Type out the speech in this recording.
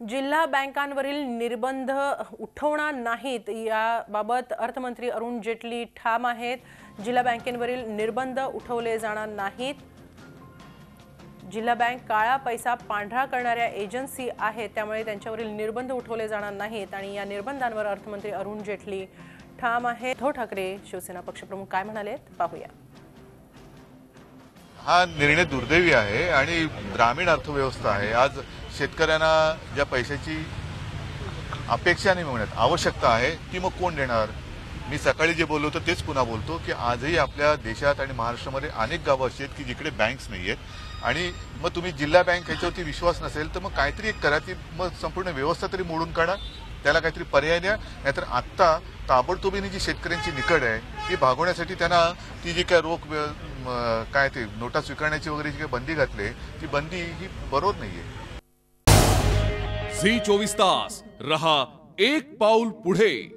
जिल्हा बँकांवरील निर्बंध उठवणार नाहीत याबाबत अर्थमंत्री अरुण जेटली ठाम आहेत। जिल्हा बँकेवरील निर्बंध उठवले जाणार नाहीत। जिल्हा बँक काळा पैसा पांढरा करणाऱ्या एजन्सी आहेत, त्यामुळे त्यांच्यावरील निर्बंध उठवले जाणार नाहीत आणि या निर्बंधांवर अर्थमंत्री अरुण जेटली ठाम आहेत। उद्धव ठाकरे शिवसेना पक्षप्रमुख काय म्हणाले पाहूया। हा निर्णय दुर्दैवी आहे आणि ग्रामीण अर्थव्यवस्था आहे। आज शेतकऱ्यांना ज्या पैशाची अपेक्षा नाही मिळण्यात आवश्यकता आहे ती मग कोण देणार। मी सकाळी जे बोललो होतो तेच पुन्हा बोलतो की आजही आपल्या देशात आणि महाराष्ट्रामध्ये अनेक गावं अशी आहेत की जिकडे बँक्स नाही आहेत आणि मग तुम्ही जिल्हा बँक याच्यावरती विश्वास नसेल तर मग काहीतरी एक करा, ती मग संपूर्ण व्यवस्था तरी मोडून काढा, त्याला काहीतरी पर्याय द्या। नाहीतर आत्ता ताबडतोबीने जी शेतकऱ्यांची निकड आहे ती भागवण्यासाठी त्यांना ती जी काय रोख काय ते नोटा स्वीकारण्याची वगैरे जी काही बंदी घातली ती बंदी ही बरोबर नाहीये। झी 24 तास रहा एक पाऊल पुढे।